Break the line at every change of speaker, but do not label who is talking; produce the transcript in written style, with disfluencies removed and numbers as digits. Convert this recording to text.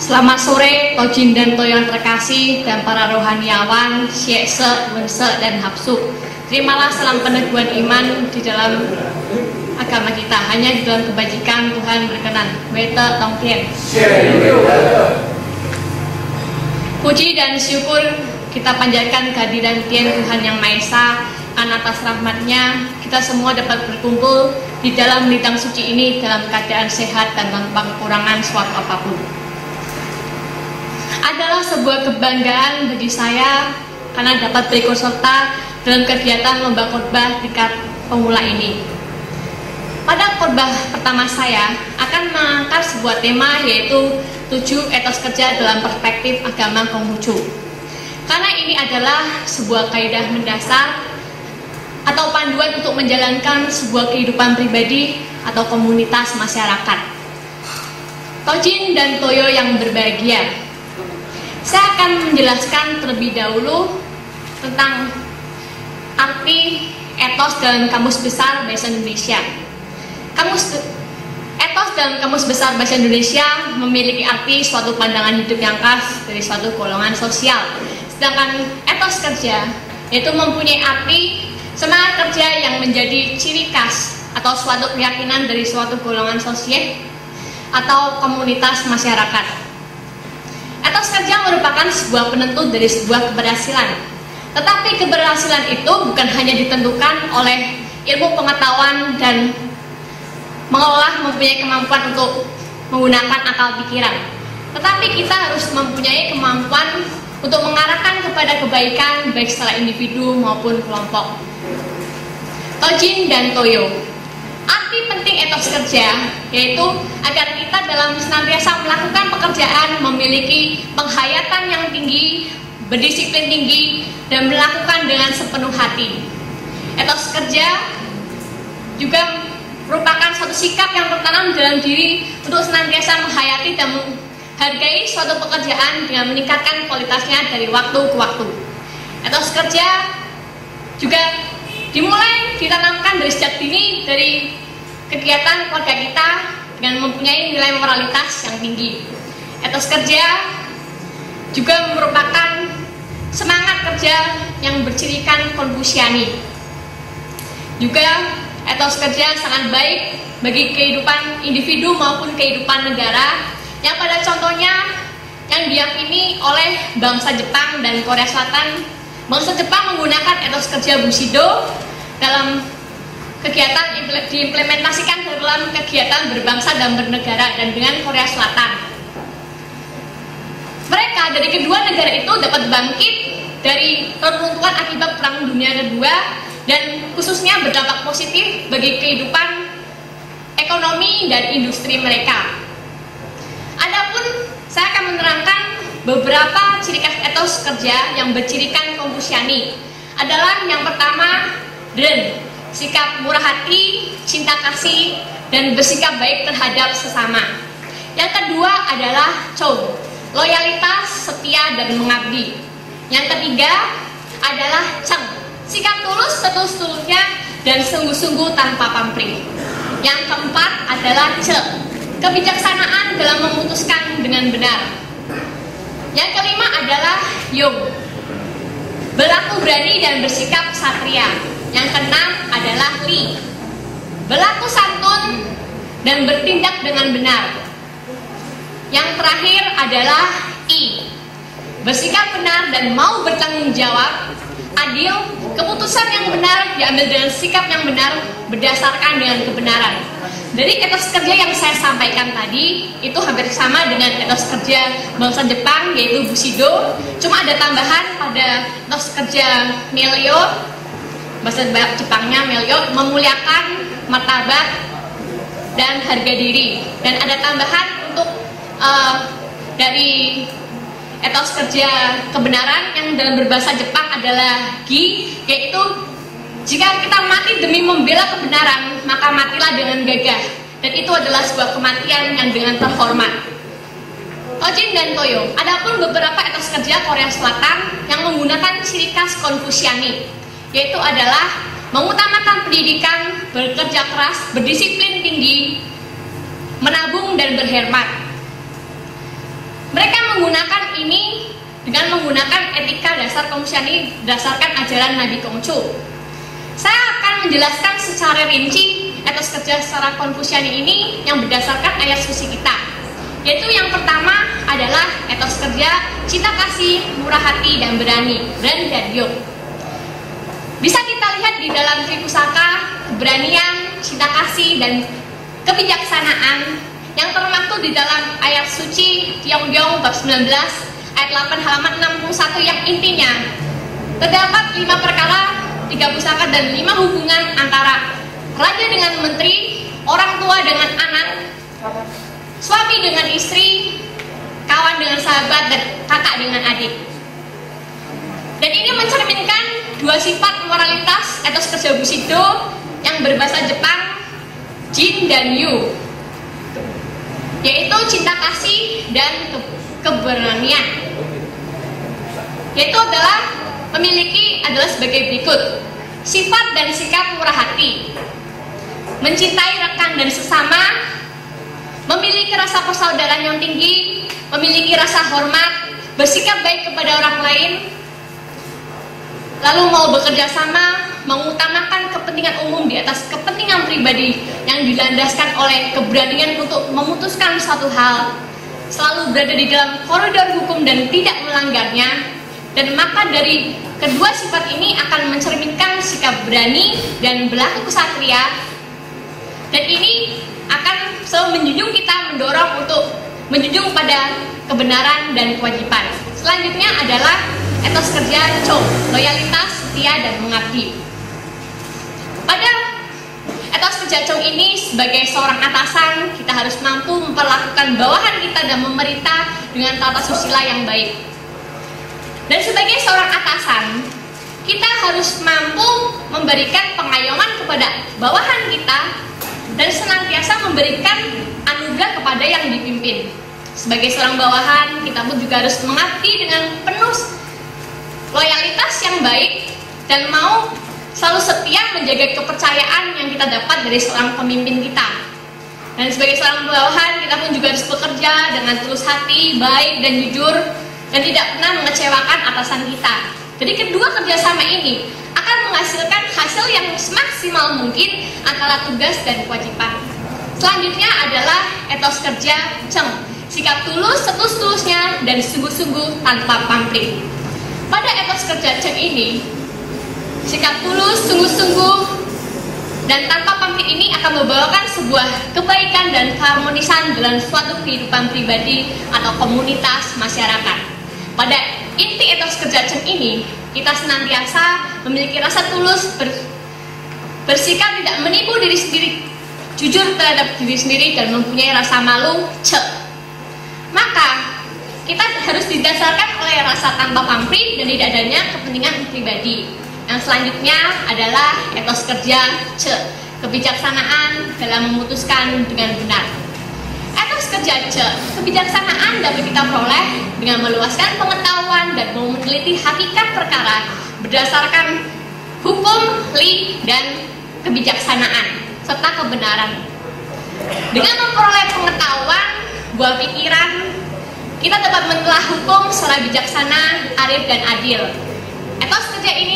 Selamat sore, Tojin dan Toyo yang terkasih, dan para rohaniawan, Syekse, Wense, dan Hapsu. Terimalah salam peneguhan iman di dalam agama kita. Hanya di dalam kebajikan Tuhan berkenan. Wete Tongtien. Puji dan syukur kita panjatkan kehadiran Tien Tuhan Yang Maha Esa. Atas rahmatnya kita semua dapat berkumpul di dalam lidang suci ini dalam keadaan sehat dan tanpa kekurangan suatu apapun. Adalah sebuah kebanggaan bagi saya karena dapat berikut serta dalam kegiatan lomba khotbah tingkat pemula ini. Pada khotbah pertama saya akan mengangkat sebuah tema, yaitu 7 etos kerja dalam perspektif agama Konghucu. Karena ini adalah sebuah kaidah mendasar atau panduan untuk menjalankan sebuah kehidupan pribadi atau komunitas masyarakat. Tojin dan Toyo yang berbahagia, saya akan menjelaskan terlebih dahulu tentang arti etos dalam Kamus Besar Bahasa Indonesia. Etos dalam Kamus Besar Bahasa Indonesia memiliki arti suatu pandangan hidup yang khas dari suatu golongan sosial. Sedangkan etos kerja yaitu mempunyai arti semangat kerja yang menjadi ciri khas atau suatu keyakinan dari suatu golongan sosial atau komunitas masyarakat. Etos kerja merupakan sebuah penentu dari sebuah keberhasilan. Tetapi keberhasilan itu bukan hanya ditentukan oleh ilmu pengetahuan dan mempunyai kemampuan untuk menggunakan akal pikiran. Tetapi kita harus mempunyai kemampuan untuk mengarahkan kepada kebaikan baik secara individu maupun kelompok. Tojin dan Toyo, arti penting etos kerja yaitu agar kita dalam senantiasa melakukan pekerjaan memiliki penghayatan yang tinggi, berdisiplin tinggi, dan melakukan dengan sepenuh hati. Etos kerja juga merupakan suatu sikap yang tertanam dalam diri untuk senantiasa menghayati dan menghargai suatu pekerjaan dengan meningkatkan kualitasnya dari waktu ke waktu. Etos kerja juga dimulai ditanamkan dari sejak dini dari kegiatan keluarga kita dengan mempunyai nilai moralitas yang tinggi. Etos kerja juga merupakan semangat kerja yang bercirikan Konfusiani. Juga etos kerja sangat baik bagi kehidupan individu maupun kehidupan negara, yang pada contohnya yang diyakini oleh bangsa Jepang dan Korea Selatan. Bangsa Jepang menggunakan etos kerja Bushido dalam kegiatan diimplementasikan dalam kegiatan berbangsa dan bernegara, dan dengan Korea Selatan. Mereka dari kedua negara itu dapat bangkit dari reruntuhan akibat Perang Dunia Kedua dan khususnya berdampak positif bagi kehidupan ekonomi dan industri mereka. Adapun saya akan menerangkan beberapa ciri khas etos kerja yang bercirikan Konfusiani. Adalah yang pertama, Ren, sikap murah hati, cinta kasih, dan bersikap baik terhadap sesama. Yang kedua adalah Chou, loyalitas, setia, dan mengabdi. Yang ketiga adalah Cheng, sikap tulus setulus-tulusnya dan sungguh-sungguh tanpa pamrih. Yang keempat adalah Ce, kebijaksanaan dalam memutuskan dengan benar. Yang kelima adalah Yung, berlaku berani dan bersikap satria. Yang keenam adalah Li, berlaku santun dan bertindak dengan benar. Yang terakhir adalah I, bersikap benar dan mau bertanggung jawab. Adil, keputusan yang benar diambil dengan sikap yang benar berdasarkan dengan kebenaran. Dari etos kerja yang saya sampaikan tadi itu hampir sama dengan etos kerja bangsa Jepang, yaitu Bushido. Cuma ada tambahan pada etos kerja Melyo, bahasa Jepangnya Melyo, memuliakan martabat dan harga diri. Dan ada tambahan untuk dari etos kerja kebenaran yang dalam berbahasa Jepang adalah Gi, yaitu jika kita mati demi membela kebenaran, maka matilah dengan gagah. Dan itu adalah sebuah kematian yang dengan terhormat. Tojin dan Toyo, adapun beberapa etos kerja Korea Selatan yang menggunakan ciri khas Konfusiani, yaitu adalah mengutamakan pendidikan, bekerja keras, berdisiplin tinggi, menabung dan berhemat. Mereka menggunakan ini dengan menggunakan etika dasar Konfusiani berdasarkan ajaran Nabi Konghucu. Saya akan menjelaskan secara rinci etos kerja secara Konfusiani ini yang berdasarkan ayat suci kita. Yaitu yang pertama adalah etos kerja cinta kasih, murah hati, dan berani, Ren dan Yong. Bisa kita lihat di dalam Tripusaka, keberanian, cinta kasih, dan kebijaksanaan yang termaktub di dalam ayat suci Tiong-Yong bab 19 ayat 8 halaman 61 yang intinya terdapat 5 perkara, 3 pusaka, dan 5 hubungan antara raja dengan menteri, orang tua dengan anak, suami dengan istri, kawan dengan sahabat, dan kakak dengan adik. Dan ini mencerminkan 2 sifat moralitas etos kerja Bushido yang berbahasa Jepang, Jin dan Yu, yaitu cinta kasih dan keberanian. Yaitu adalah sebagai berikut. Sifat dan sikap murah hati, mencintai rekan dan sesama, memiliki rasa persaudaraan yang tinggi, memiliki rasa hormat, bersikap baik kepada orang lain, lalu mau bekerja sama, mengutamakan kepentingan umum di atas kepentingan pribadi yang dilandaskan oleh keberanian untuk memutuskan suatu hal, selalu berada di dalam koridor hukum dan tidak melanggarnya. Dan maka dari kedua sifat ini akan mencerminkan sikap berani dan berlaku kesatria. Dan ini akan selalu menjunjung kita, mendorong untuk menjunjung pada kebenaran dan kewajiban. Selanjutnya adalah etos kerja Chou, loyalitas, setia, dan mengabdi. Pada etos kerja Chou ini, sebagai seorang atasan, kita harus mampu memperlakukan bawahan kita dan memerintah dengan tata susila yang baik. Dan sebagai seorang atasan, kita harus mampu memberikan pengayoman kepada bawahan kita dan senantiasa memberikan anugerah kepada yang dipimpin. Sebagai seorang bawahan, kita pun juga harus mengabdi dengan penuh loyalitas yang baik dan mau selalu setia menjaga kepercayaan yang kita dapat dari seorang pemimpin kita. Dan sebagai seorang bawahan, kita pun juga harus bekerja dengan tulus hati, baik, dan jujur, dan tidak pernah mengecewakan atasan kita. Jadi kedua kerjasama ini akan menghasilkan hasil yang semaksimal mungkin antara tugas dan kewajiban. Selanjutnya adalah etos kerja Cheng, sikap tulus setulus-tulusnya dan sungguh-sungguh tanpa pamrih. Pada etos kerja Cheng ini, sikap tulus, sungguh-sungguh, dan tanpa pamrih ini akan membawakan sebuah kebaikan dan keharmonisan dalam suatu kehidupan pribadi atau komunitas masyarakat. Pada inti etos kerja Cheng ini, kita senantiasa memiliki rasa tulus, bersikap tidak menipu diri sendiri, jujur terhadap diri sendiri, dan mempunyai rasa malu, Che. Maka, kita harus didasarkan oleh rasa tanpa pamrih dan tidak adanya kepentingan pribadi. Yang selanjutnya adalah etos kerja Che, kebijaksanaan dalam memutuskan dengan benar. Etos kerja Che, kebijaksanaan dapat kita peroleh dengan meluaskan pengetahuan dan meneliti hakikat perkara berdasarkan hukum, li, dan kebijaksanaan serta kebenaran. Dengan memperoleh pengetahuan, buah pikiran, kita dapat mentelah hukum secara bijaksana, arif, dan adil. Etos kerja ini